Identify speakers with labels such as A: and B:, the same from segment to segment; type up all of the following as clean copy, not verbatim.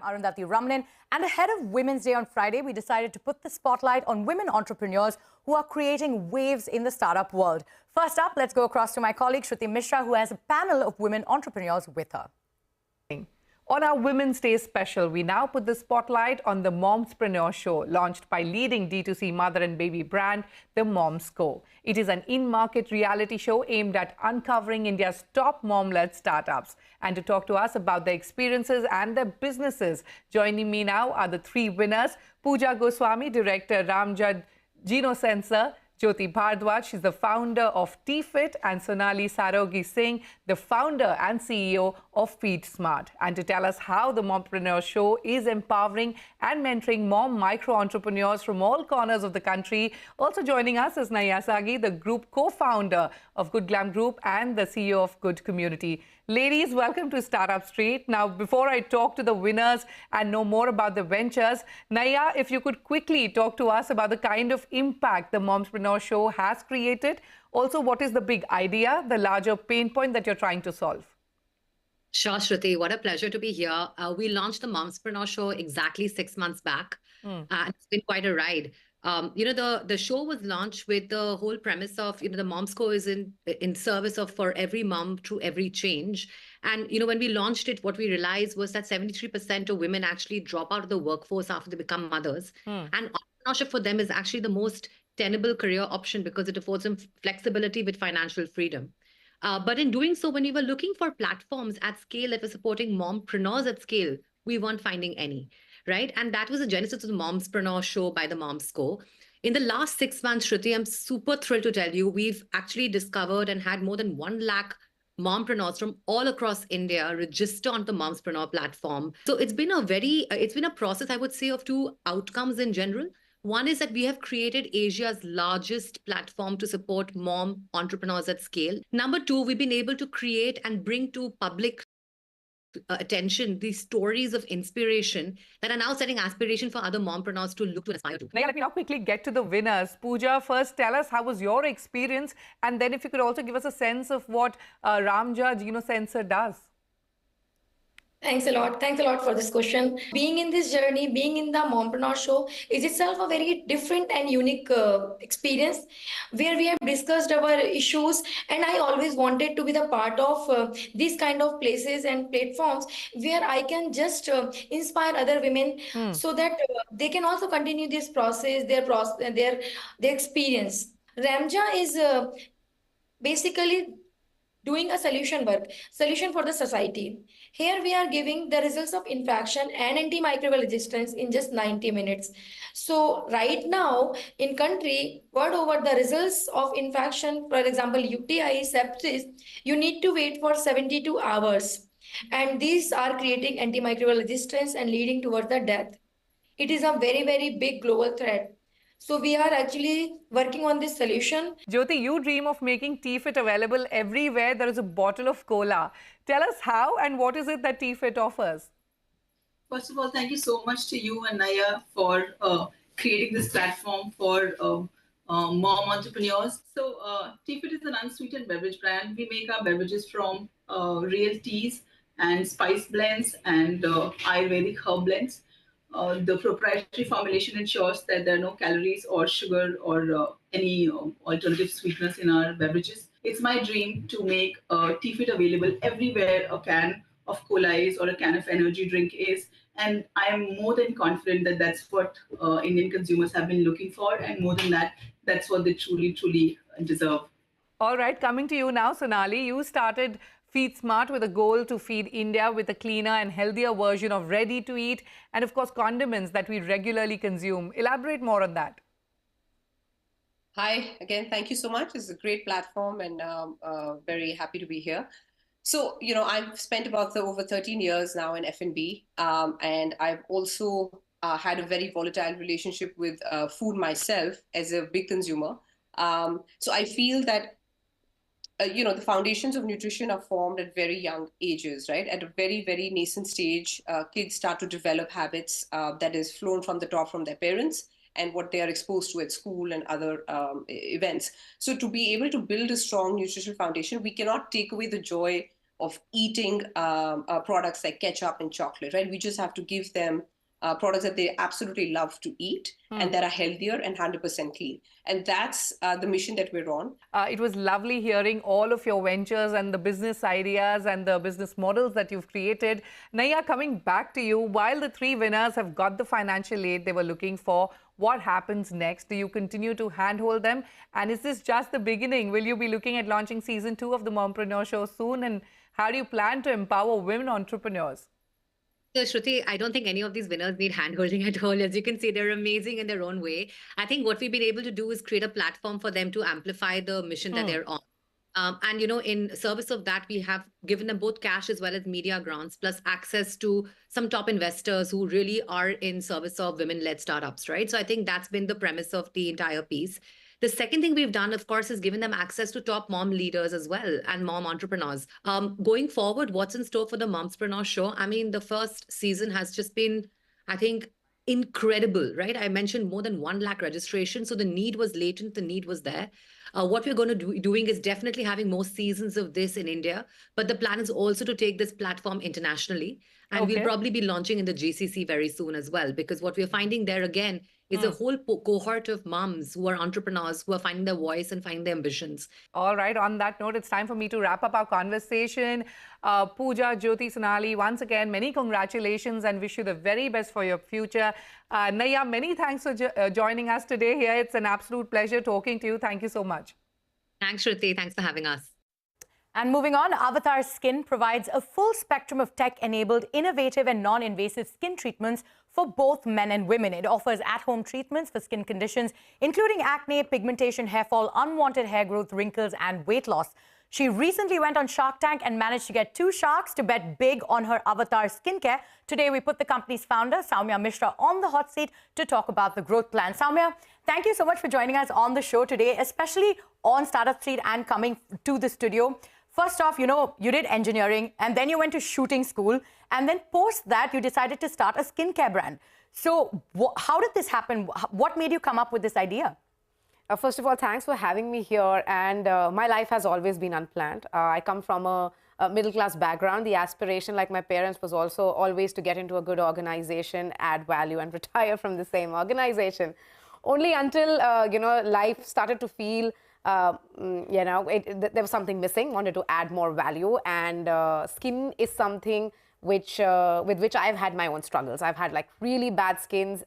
A: I'm Arundhati Ramanan, and ahead of Women's Day on Friday, we decided to put the spotlight on women entrepreneurs who are creating waves in the startup world. First up, let's go across to my colleague Shruti Mishra, who has a panel of women entrepreneurs with her.
B: On our Women's Day special, we now put the spotlight on the Mompreneurs Show, launched by leading D2C mother and baby brand, the Moms Co. It is an in-market reality show aimed at uncovering India's top mom-led startups. And to talk to us about their experiences and their businesses, joining me now are the three winners: Pooja Goswami, director, Ramjad Geno Sensor; Jyoti Bhardwaj, she's the founder of TFit; and Sonali Sarogi Singh, the founder and CEO of Feed Smart. And to tell us how the Mompreneurs Show is empowering and mentoring mom micro-entrepreneurs from all corners of the country, also joining us is Naya Sagi, the group co-founder of Good Glam Group and the CEO of Good Community. Ladies, welcome to Startup Street. Now, before I talk to the winners and know more about the ventures, Naya, if you could quickly talk to us about the kind of impact the Mompreneurs Show has created. Also, what is the big idea, the larger pain point that you're trying to solve?
C: Sure, Shruti. What a pleasure to be here. We launched the Mompreneurs Show exactly 6 months back, and it's been quite a ride. The show was launched with the whole premise of, the Moms Co is in service of for every mom through every change. And, when we launched it, what we realized was that 73% of women actually drop out of the workforce after they become mothers. And entrepreneurship for them is actually the most tenable career option because it affords them flexibility with financial freedom. But in doing so, when we were looking for platforms at scale that were supporting mompreneurs at scale, we weren't finding any. Right. And that was the genesis of the Mompreneurs Show by the Moms Co. In the last 6 months, Shruti, I'm super thrilled to tell you, we've actually discovered and had more than 1 lakh mompreneurs from all across India register on the Mompreneur platform. So it's been a process, I would say, of two outcomes in general. One is that we have created Asia's largest platform to support mom entrepreneurs at scale. Number two, we've been able to create and bring to public attention these stories of inspiration that are now setting aspiration for other mompreneurs to look to and aspire to.
B: Now, let me now quickly get to the winners. Pooja, first tell us how was your experience, and then if you could also give us a sense of what Ramjad Geno Sensor does.
D: Thanks a lot. Thanks a lot for this question. Being in this journey, being in the Mompreneur Show is itself a very different and unique experience where we have discussed our issues. And I always wanted to be the part of these kind of places and platforms where I can just inspire other women so that they can also continue this process, their experience. Ramja is basically doing a solution for the society. Here we are giving the results of infection and antimicrobial resistance in just 90 minutes. So right now in country, word over the results of infection, for example, UTI, sepsis, you need to wait for 72 hours. And these are creating antimicrobial resistance and leading towards the death. It is a very, very big global threat. So we are actually working on this solution.
B: Jyoti, you dream of making TFit available everywhere there is a bottle of cola. Tell us how and what is it that TFit offers?
E: First of all, thank you so much to you and Naya for creating this platform for mom entrepreneurs. So TFit is an unsweetened beverage brand. We make our beverages from real teas and spice blends and Ayurvedic herb blends. The proprietary formulation ensures that there are no calories or sugar or any alternative sweeteners in our beverages. It's my dream to make TFit available everywhere a can of cola is or a can of energy drink is. And I am more than confident that that's what Indian consumers have been looking for. And more than that, that's what they truly, truly deserve.
B: All right, coming to you now, Sonali. You started Feed Smart with a goal to feed India with a cleaner and healthier version of ready-to-eat and, of course, condiments that we regularly consume. Elaborate more on that.
F: Hi, again, thank you so much. It's a great platform and very happy to be here. So, I've spent about over 13 years now in F&B and I've also had a very volatile relationship with food myself as a big consumer. So I feel that the foundations of nutrition are formed at very young ages, right? At a very, very nascent stage, kids start to develop habits that is flown from the top from their parents and what they are exposed to at school and other events. So to be able to build a strong nutritional foundation, we cannot take away the joy of eating products like ketchup and chocolate, right? We just have to give them products that they absolutely love to eat and that are healthier and 100% clean. And that's the mission that we're on.
B: It was lovely hearing all of your ventures and the business ideas and the business models that you've created. Naya, coming back to you, while the three winners have got the financial aid they were looking for, what happens next? Do you continue to handhold them? And is this just the beginning? Will you be looking at launching season 2 of the Mompreneurs Show soon? And how do you plan to empower women entrepreneurs?
C: So, Shruti, I don't think any of these winners need handholding at all. As you can see, they're amazing in their own way. I think what we've been able to do is create a platform for them to amplify the mission that they're on. And, you know, in service of that, we have given them both cash as well as media grants, plus access to some top investors who really are in service of women-led startups, right? So I think that's been the premise of the entire piece. The second thing we've done, of course, is given them access to top mom leaders as well and mom entrepreneurs. Going forward, what's in store for the Mompreneurs Show? I mean, the first season has just been, I think, incredible, right? I mentioned more than 1 lakh registrations. So the need was latent, the need was there. What we're going to be doing is definitely having more seasons of this in India. But the plan is also to take this platform internationally. And we'll probably be launching in the GCC very soon as well, because what we're finding there again is a whole cohort of moms who are entrepreneurs who are finding their voice and finding their ambitions.
B: All right. On that note, it's time for me to wrap up our conversation. Pooja, Jyoti, Sonali, once again, many congratulations and wish you the very best for your future. Naya, many thanks for joining us today here. It's an absolute pleasure talking to you. Thank you so much.
C: Thanks, Shruti. Thanks for having us.
A: And moving on, Avataar Skin provides a full spectrum of tech-enabled, innovative and non-invasive skin treatments for both men and women. It offers at-home treatments for skin conditions, including acne, pigmentation, hair fall, unwanted hair growth, wrinkles, and weight loss. She recently went on Shark Tank and managed to get 2 sharks to bet big on her Avataar Skincare. Today, we put the company's founder, Soumya Mishra, on the hot seat to talk about the growth plan. Soumya, thank you so much for joining us on the show today, especially on Startup Street and coming to the studio. First off, you know, you did engineering and then you went to shooting school. And then post that, you decided to start a skincare brand. So how did this happen? What made you come up with this idea?
G: First of all, thanks for having me here. And my life has always been unplanned. I come from a middle-class background. The aspiration, like my parents, was also always to get into a good organization, add value, and retire from the same organization. Only until, you know, life started to feel you know, there was something missing, wanted to add more value. And skin is something which, with which I've had my own struggles. I've had like really bad skin,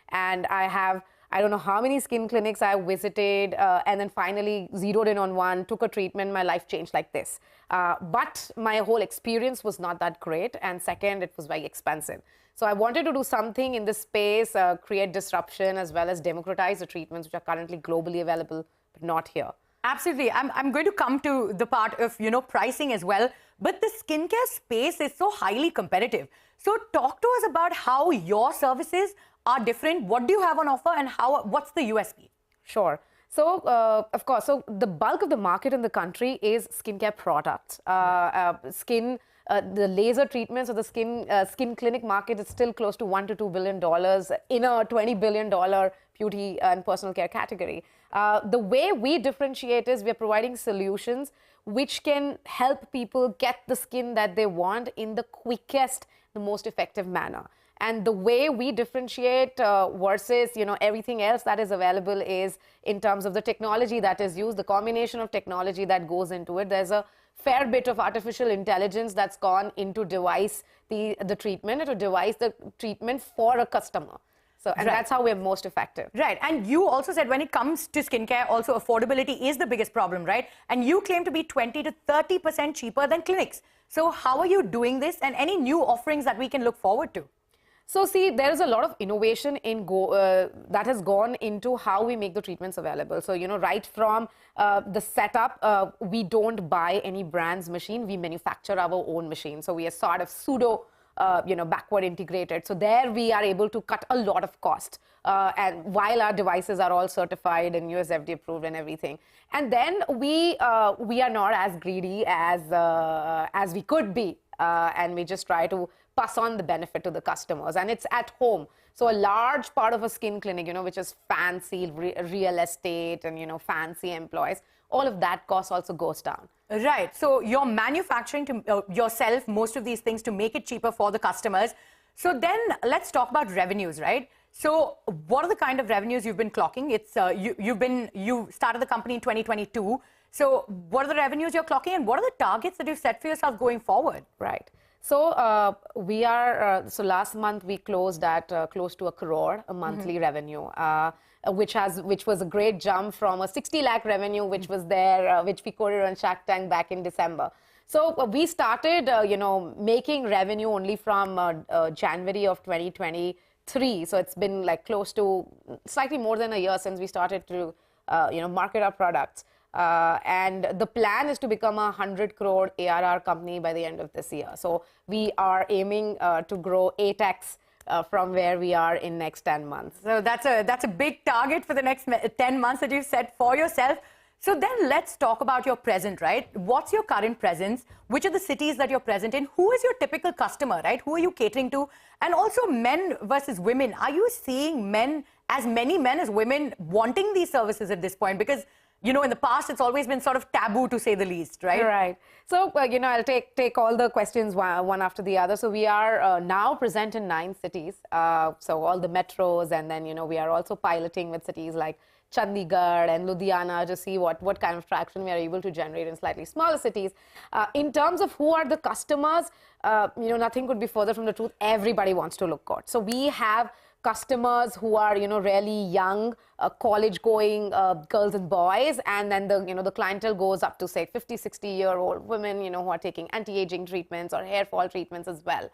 G: and I don't know how many skin clinics I visited, and then finally zeroed in on one, took a treatment, my life changed like this. But my whole experience was not that great. And second, it was very expensive. So I wanted to do something in this space, create disruption, as well as democratize the treatments which are currently globally available, but not here.
A: Absolutely. I'm going to come to the part of, you know, pricing as well. But the skincare space is so highly competitive. So talk to us about how your services are different. What do you have on offer and what's the USP?
G: Sure. So, of course, so the bulk of the market in the country is skincare products. The laser treatments of the skin clinic market is still close to $1 to $2 billion in a $20 billion beauty and personal care category. The way we differentiate is we're providing solutions which can help people get the skin that they want in the quickest, the most effective manner. And the way we differentiate versus, you know, everything else that is available is in terms of the technology that is used, the combination of technology that goes into it. There's a fair bit of artificial intelligence that's gone into devise the treatment, to devise the treatment for a customer. So, and that's how we're most effective.
A: Right. And you also said when it comes to skincare, also affordability is the biggest problem, right? And you claim to be 20 to 30% cheaper than clinics. So how are you doing this, and any new offerings that we can look forward to?
G: So see, there is a lot of innovation that has gone into how we make the treatments available. So, you know, right from the setup, we don't buy any brand's machine. We manufacture our own machine. So we are sort of pseudo, you know, backward integrated. So there we are able to cut a lot of cost. And while our devices are all certified and US FDA approved and everything. And then we are not as greedy as we could be. And we just try to pass on the benefit to the customers. And it's at home. So a large part of a skin clinic, which is fancy real estate and, fancy employees, all of that cost also goes down.
A: Right. So you're manufacturing to yourself most of these things to make it cheaper for the customers. So then let's talk about revenues, right? So what are the kind of revenues you've been clocking? It's you started the company in 2022. So what are the revenues you're clocking, and what are the targets that you've set for yourself going forward?
G: Right. So we are, so last month we closed at close to 1 crore a monthly revenue, which was a great jump from a 60 lakh revenue, which was there, which we quoted on Shark Tank back in December. So we started, making revenue only from January of 2023. So it's been like close to slightly more than a year since we started to, market our products. And the plan is to become a 100 crore ARR company by the end of this year. So we are aiming to grow 8x from where we are in next 10 months.
A: So that's a big target for the next 10 months that you've set for yourself. So then let's talk about your present, right? What's your current presence? Which are the cities that you're present in? Who is your typical customer, right? Who are you catering to? And also men versus women. Are you seeing many men as women wanting these services at this point? Because in the past, it's always been sort of taboo, to say the least, right?
G: Right. So, I'll take all the questions one after the other. So we are now present in 9 cities. So all the metros, and then, we are also piloting with cities like Chandigarh and Ludhiana to see what kind of traction we are able to generate in slightly smaller cities. In terms of who are the customers, nothing could be further from the truth. Everybody wants to look good. So we have customers who are, really young, college-going girls and boys, and then the clientele goes up to, say, 50, 60-year-old women, who are taking anti-aging treatments or hair fall treatments as well.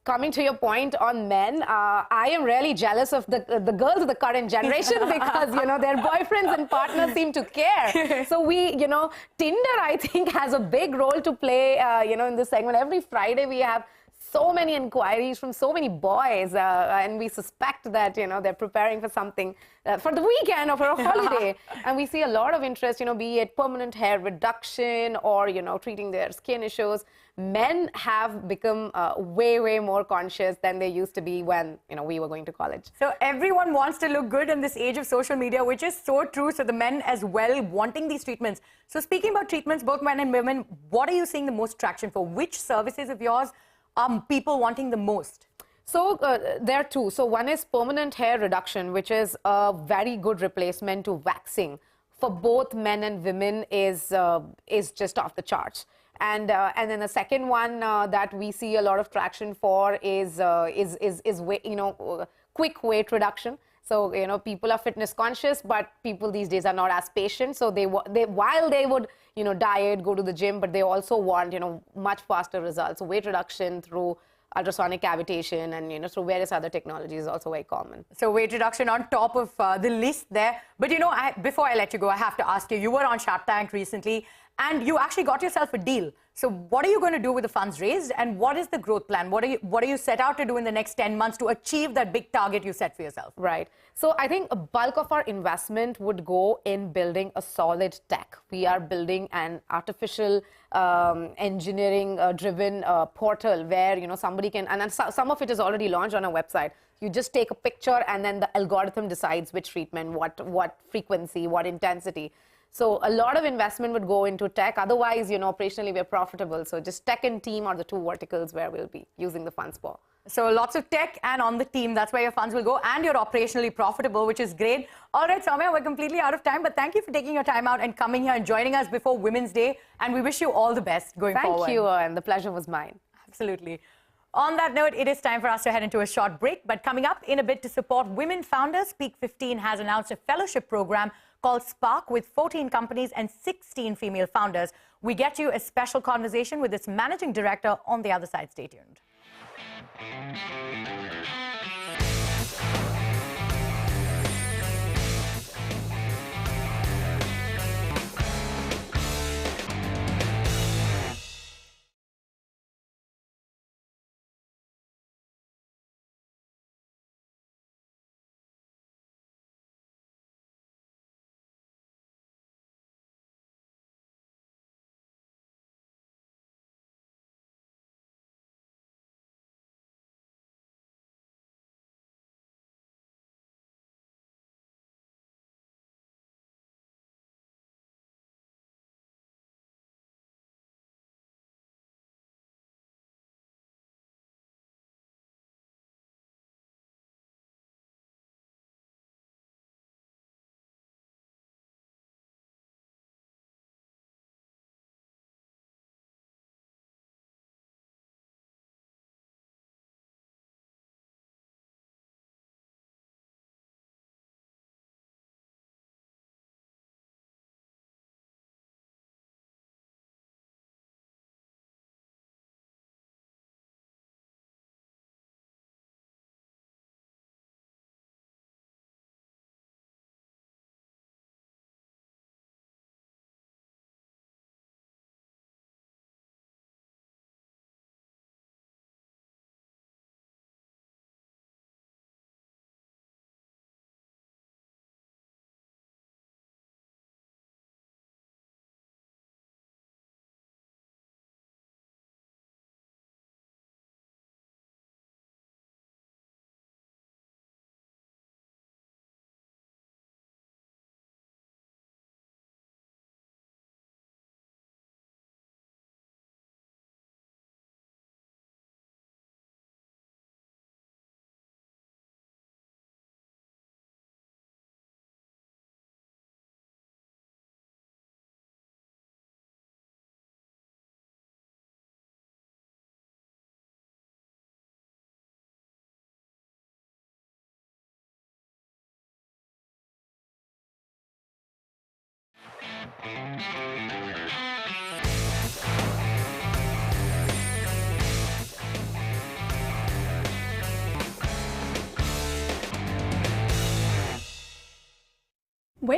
G: Coming to your point on men, I am really jealous of the girls of the current generation because, their boyfriends and partners seem to care. So we, Tinder, I think, has a big role to play, in this segment. Every Friday we have so many inquiries from so many boys, and we suspect that, they're preparing for something for the weekend or for a holiday. And we see a lot of interest, be it permanent hair reduction or, treating their skin issues. Men have become way more conscious than they used to be when, we were going to college.
A: So everyone wants to look good in this age of social media, which is so true. So the men as well wanting these treatments. So speaking about treatments, both men and women, what are you seeing the most traction for? Which services of yours are people wanting the most?
G: So there are 2. So one is permanent hair reduction, which is a very good replacement to waxing. For both men and women is just off the charts. And then the second one that we see a lot of traction for is quick weight reduction. So people are fitness conscious, but people these days are not as patient. So while they would diet, go to the gym, but they also want much faster results. So weight reduction through ultrasonic cavitation and through various other technologies is also very common.
A: So weight reduction on top of the list there. But before I let you go, I have to ask you, you were on Shark Tank recently and you actually got yourself a deal. So what are you going to do with the funds raised, and what is the growth plan? What are you set out to do in the next 10 months to achieve that big target you set for yourself?
G: Right. So I think a bulk of our investment would go in building a solid tech. We are building an artificial engineering driven portal where somebody can, and some of it is already launched on our website. You just take a picture and then the algorithm decides which treatment, what frequency, what intensity. So a lot of investment would go into tech. Otherwise, operationally, we're profitable. So just tech and team are the 2 verticals where we'll be using the funds for.
A: So lots of tech and on the team, that's where your funds will go, and you're operationally profitable, which is great. All right, Soumya, we're completely out of time, but thank you for taking your time out and coming here and joining us before Women's Day. And we wish you all the best going forward.
G: Thank you, and the pleasure was mine.
A: Absolutely. On that note, it is time for us to head into a short break. But coming up in a bit to support women founders, Peak 15 has announced a fellowship program called Spark with 14 companies and 16 female founders. We get you a special conversation with its managing director on the other side. Stay tuned.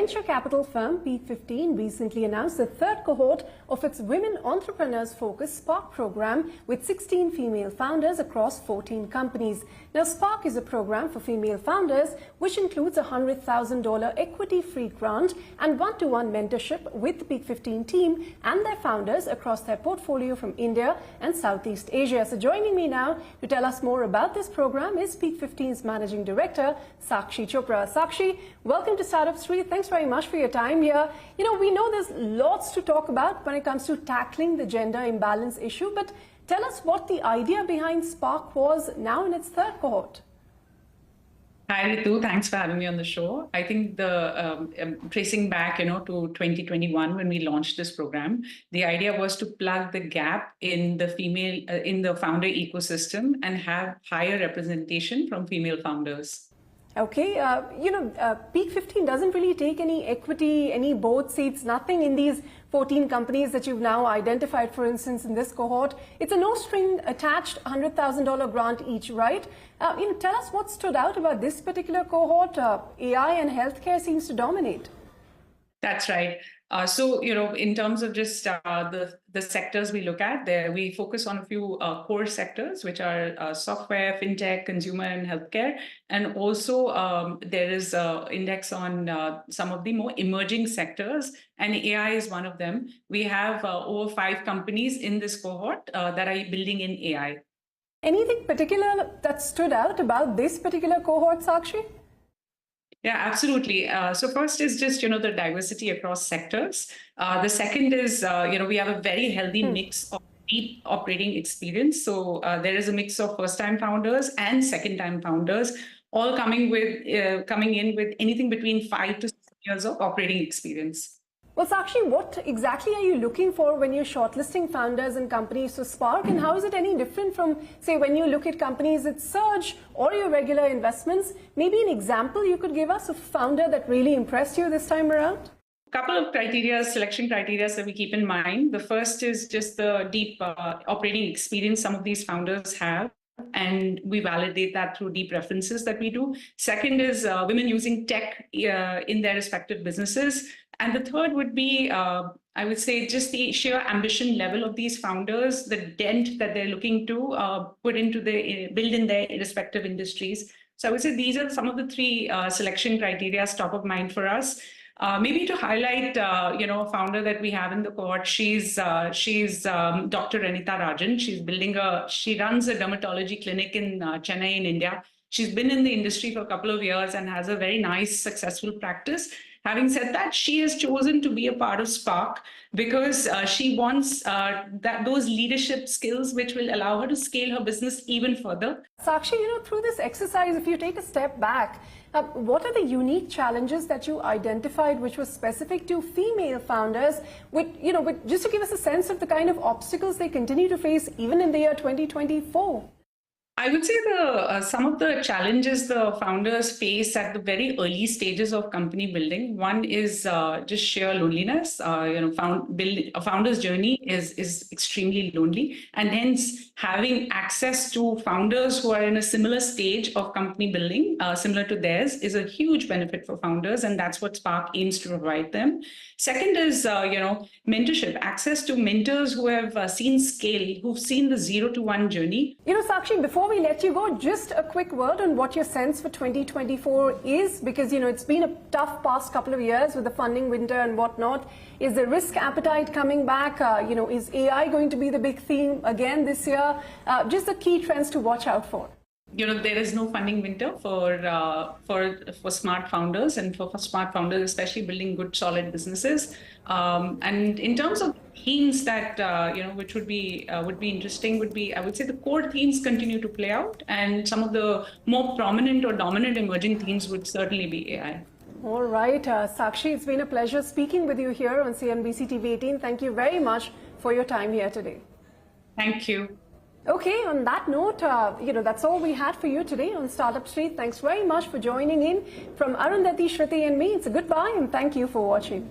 H: Venture capital firm Peak XV recently announced the third cohort of its Women Entrepreneurs Focused Spark program with 16 female founders across 14 companies. Now, Spark is a program for female founders which includes a $100,000 equity-free grant and one-to-one mentorship with the Peak XV team and their founders across their portfolio from India and Southeast Asia. So joining me now to tell us more about this program is Peak XV's Managing Director, Sakshi Chopra. Sakshi, welcome to Startup Street. Thanks very much for your time here. You know, we know there's lots to talk about when it comes to tackling the gender imbalance issue, but tell us what the idea behind Spark was now in its third cohort.
I: Hi, Ritu. Thanks for having me on the show. I think tracing back, to 2021 when we launched this program, the idea was to plug the gap in the founder ecosystem and have higher representation from female founders.
H: Okay, Peak XV doesn't really take any equity, any board seats, nothing in these 14 companies that you've now identified, for instance, in this cohort. It's a no-string attached $100,000 grant each, right? Tell us what stood out about this particular cohort. AI and healthcare seems to dominate.
I: That's right. So, in terms of just the sectors we look at there, we focus on a few core sectors, which are software, fintech, consumer, and healthcare. And also there is an index on some of the more emerging sectors, and AI is one of them. We have over 5 companies in this cohort that are building in AI.
H: Anything particular that stood out about this particular cohort, Sakshi?
I: Yeah, absolutely. So first is just, the diversity across sectors. The second is, we have a very healthy mix of deep operating experience. So there is a mix of first-time founders and second-time founders, all coming in with anything between 5 to 6 years of operating experience.
H: Well, Sakshi, what exactly are you looking for when you're shortlisting founders and companies to Spark, and how is it any different from, say, when you look at companies at Surge or your regular investments? Maybe an example you could give us of a founder that really impressed you this time around?
I: A couple of selection criteria that we keep in mind. The first is just the deep operating experience some of these founders have, and we validate that through deep references that we do. Second is women using tech in their respective businesses. And the third would be, I would say, just the sheer ambition level of these founders, the dent that they're looking to build in their respective industries. So I would say these are some of the 3 selection criteria top of mind for us. Maybe to highlight, a founder that we have in the cohort, she's Dr. Renita Rajan. She runs a dermatology clinic in Chennai in India. She's been in the industry for a couple of years and has a very nice, successful practice. Having said that, she has chosen to be a part of Spark because she wants those leadership skills which will allow her to scale her business even further.
H: Sakshi, through this exercise, if you take a step back, what are the unique challenges that you identified which were specific to female founders, just to give us a sense of the kind of obstacles they continue to face even in the year 2024?
I: I would say some of the challenges the founders face at the very early stages of company building. One is just sheer loneliness. A founder's journey is extremely lonely, and hence having access to founders who are in a similar stage of company building, similar to theirs, is a huge benefit for founders, and that's what Spark aims to provide them. Second is, mentorship, access to mentors who have seen scale, who've seen the 0 to 1 journey.
H: Sakshi, before we let you go, just a quick word on what your sense for 2024 is, because, it's been a tough past couple of years with the funding winter and whatnot. Is the risk appetite coming back? Is AI going to be the big theme again this year? Just the key trends to watch out for.
I: There is no funding winter for smart founders, and for smart founders, especially building good, solid businesses. And in terms of themes that which would be interesting, I would say the core themes continue to play out, and some of the more prominent or dominant emerging themes would certainly be AI.
H: All right, Sakshi, it's been a pleasure speaking with you here on CNBC-TV18. Thank you very much for your time here today.
I: Thank you.
H: Okay, on that note, that's all we had for you today on Startup Street. Thanks very much for joining in. From Arundhati, Shruti and me, it's a goodbye and thank you for watching.